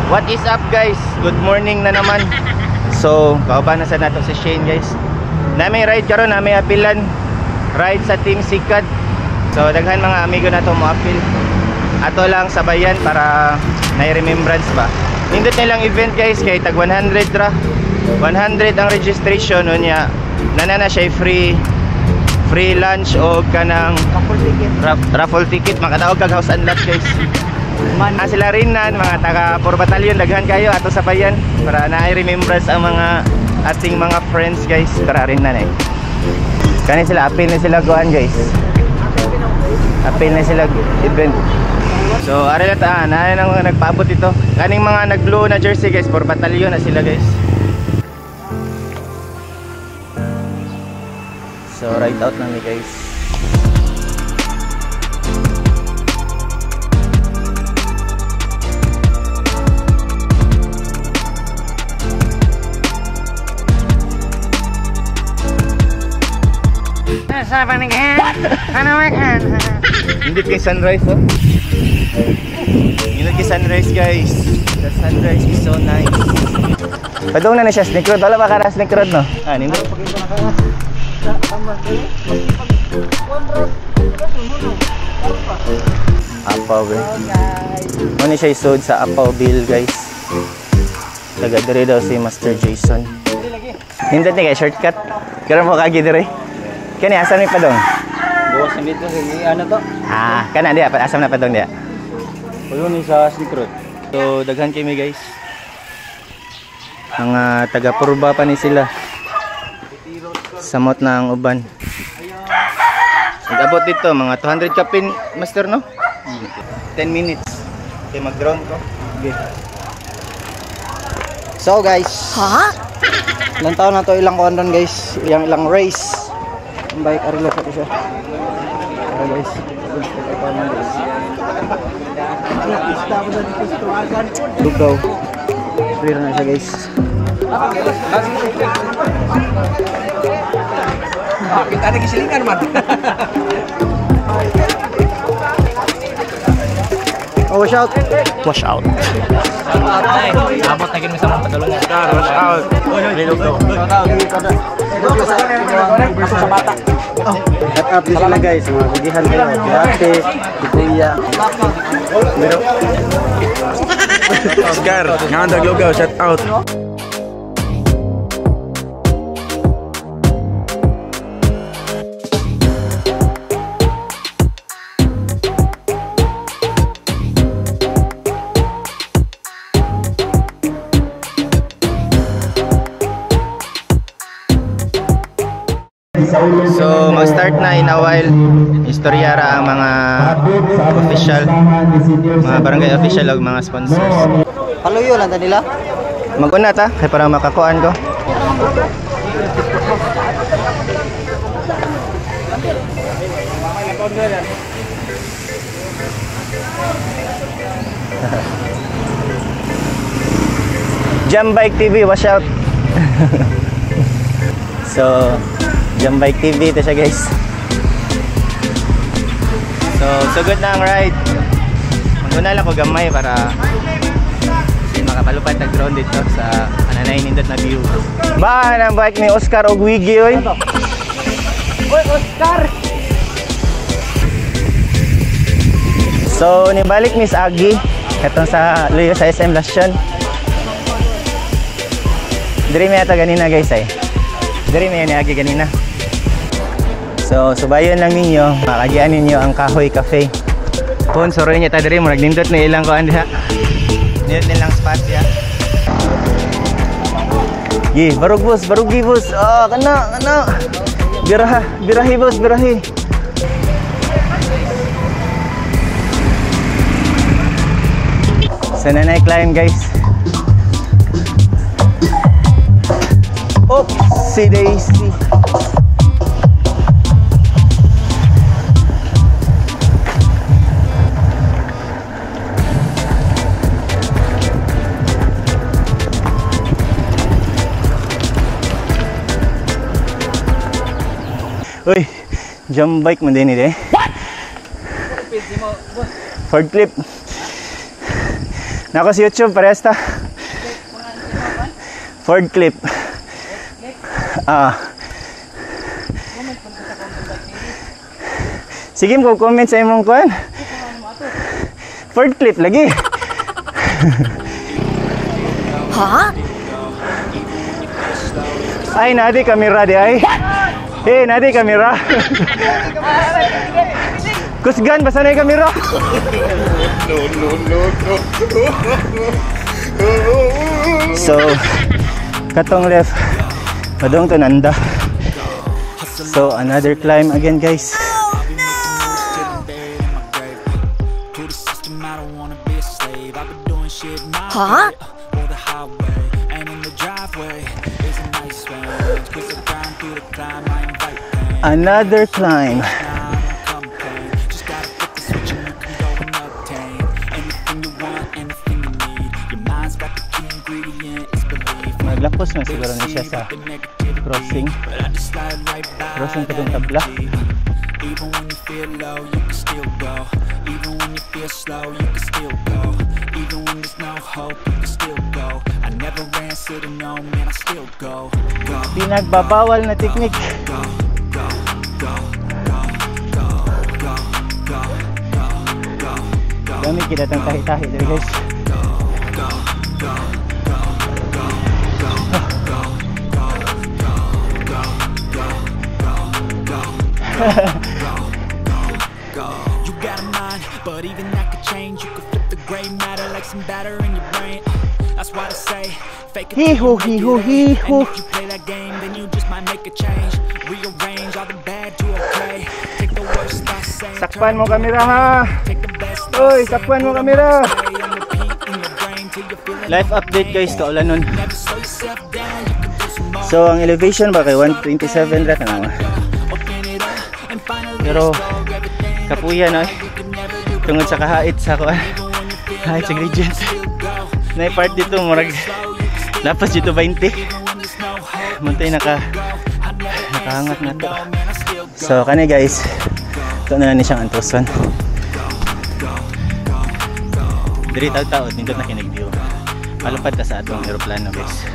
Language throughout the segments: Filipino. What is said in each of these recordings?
What is up guys? Good morning na naman. So, kauban na sa nato si Shane guys. Nami ride karon, nami apilan. Ride sa Team Sikad. So, daghan mga amigo na to mo apil. Ato lang sabayan para na-remembrance ba. Nindot nilang event guys, kay tag 100 ra. 100 ang registration unya. Nana siya free lunch o kanang raffle ticket. Makadaog kag house and lot guys. Sila rin na mga taga 4 batalyon, daghan kayo ato sa bayan para na-remembrance ang mga ating mga friends guys. Tara rin na kani sila, apil na sila kuan guys, apil na sila event. So ari na ta, na nang nagpaabot ito kaning mga nag-blue na jersey guys, 4 batalyon na sila guys. So right out na ni guys. Hindi kay sunrise oh. Hindi kay sunrise guys. The sunrise is so nice. Padung na siya snake road. Wala ba ka na snake road no? Hindi. Apawville. Ano siya isod sa Apawville guys. Taga dire daw si Master Jason. Hindi ni kay shortcut. Karon mo kagi dire. Kani asam ni padong? Buwas na dito sa ano to? Kana dia asam na padong dia. Pulo ni sa snake road. So daghan kami guys. Mga taga Purba pa ni sila. Samot na ang uban. Nag-abot dito mga 200 kapin master no? 10 minutes. Okay, mag-drone ko. Okay. So guys. Ilang taon na to, ilang kuan doon guys. Ilang race. Ang bike arilo sa siya. Guys. Lugaw. Free na siya guys. Kita ada kisilingan man. Oh, wash out. Wash out. Abot na gini sa mga padulungan. Wash out. Sa bata. Shout out din sila guys. Mga kagihan kayo. Ate, Kuya. Oscar, ngandang lugaw, shout out. So mag-start na in a while. Istoryara ang mga official, mga barangay official o mga sponsors. Paluyo lang ta nila. Mag-una ta kay para makakuan ko. Jam Bike TV, watch out. So Jam Bike TV ito siya guys. So sugod na ang ride. Maguna lang ko gamay para makapalupad tag-drone dito sa ananay nindot na view. Ba ang bike ni Oscar og Wiggy oy. Oy Oscar. So nibalik Miss Agi katong sa luyo sa SM Lasyon. Diri may ata ganina guys ay. Diri may ni Agi ganina. So, subayon lang ninyo, makagian ninyo ang Kahoy Cafe. Kung soroy niya ta diri mo nagnindot na ilang kuan diha. Nindot nilang spot ya. Gi, barug boss, barugi boss. Oh, kana. Birahi boss, birahi. Sana na climb guys. Oopsie daisy. Uy, jump bike mo din eh. What? Ford clip. Nako sa YouTube, parehas ta. Ford clip. Sige mo comment sa imong kuan. Ford clip lagi. Ha? Ay, nadi kamera di ay. Hey, nadi kamera. Kusgan, basta na yung kamera. So, katong left, padong to nanda. So, another climb again, guys. Ha? Another climb. Maglapos na siguro na siya sa crossing. Crossing ka dun tabla. Even when you feel low, you can still go. Even when you feel slow, you can still go. Even when there's no hope, you can still go. I never answer to no, man, I still go. Pinagbabawal na technique. Dami kita tang tahi-tahi dito, guys. You got a mind, but even that could change. You could flip the gray matter like some batter in your brain. That's why I say, fake it. Hiho, hiho, hiho. And if you play that game, then you just might make a change. Rearrange all the bad to okay. Take the worst I say. Sakpan mo kamera ha. Take the best. Oy, sakpan mo kamera. Live update guys, kaulan nun. So ang elevation ba kay 127 rat na. Pero kapuya na tungod sa kahait sa ko. Kahit sa gradient. Na part dito murag lapas dito 20. Muntay nakahangat na to. So kani guys, ito na ni siyang antuson. Diri taud-taud nindot na kinag-view. Palupad ta sa atong eroplano guys.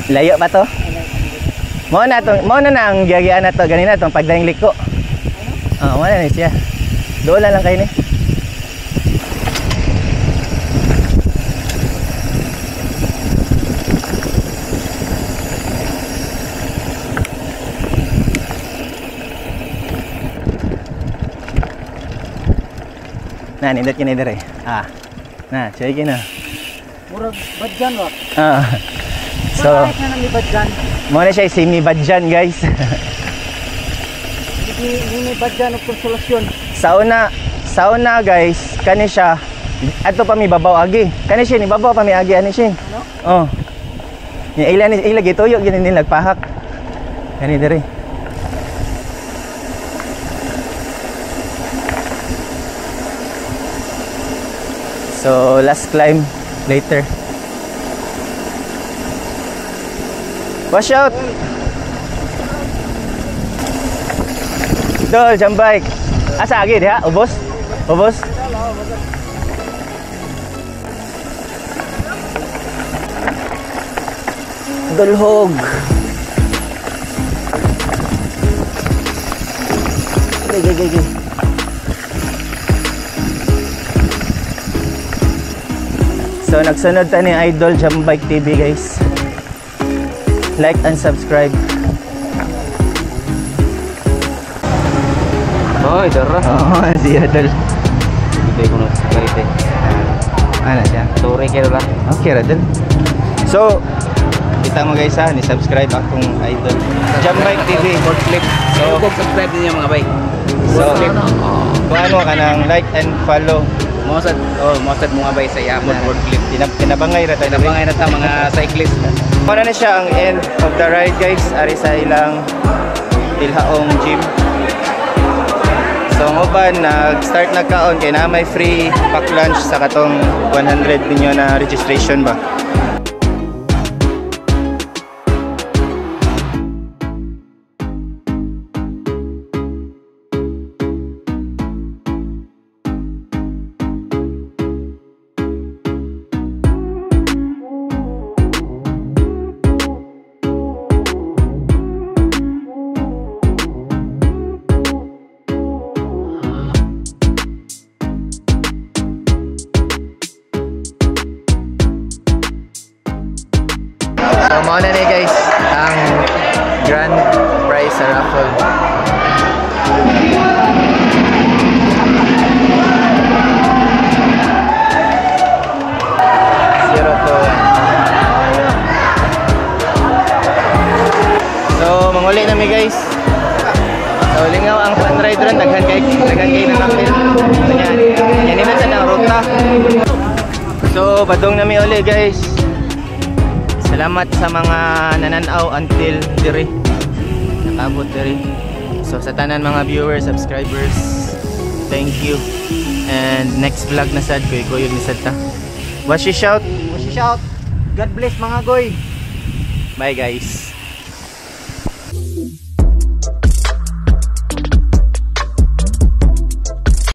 Layo ba to? Mo na ang giyagian na to ganina tong pagdaing liko. Mo na ni siya. Doon lang kayo ni. Na nindot kini dire. Na, chay kina. Murag badjan wa. So, mo na siya semi-badjan guys. Ini badjan og konsolasyon. Sauna guys, kani siya ato pa mi babaw agi. Kani siya ni babaw pa mi agi ani siya. Ano? Oh. Ni ila gituyo gini nila nagpahak. Kani dire. So, last climb later. Watch out! Dol, jump bike. Asa agi diha? Ubos? Ubos? Idol Hog. Gay. So nagsunod ta ni Idol Jam Bike TV guys. Like and subscribe. Hoy, dara. Oh, si Idol. Ibay ko na karite. Ano siya? Sorry kayo lang. Okay, Idol. So, kita mo guys ha, ni-subscribe akong Idol Jam Bike TV. So, subscribe din yung mga bike. So, kung ano ka ng like and follow. Mosad mga bike sa Yamon World Clip. Tinabangay ra tayo. Nabangay na ta mga cyclist. Para na siya ang end of the ride guys. Ari sa ilang Ilhaong gym. So uban nag-start nagkaon kay na may free pack lunch sa katong 100 ninyo na registration ba. So mao na ni guys ang grand prize sa raffle. Zero to one. So manguli na mi guys. So lingaw ang fun ride ron daghan kay na napil. Yan naman sa nang ruta. So badong na mi uli guys. Salamat sa mga nananaw until diri. Nakabot diri. So sa tanan mga viewers, subscribers, thank you. And next vlog na sad koy koy ni sad ta. Washi shout. God bless mga goy. Bye guys.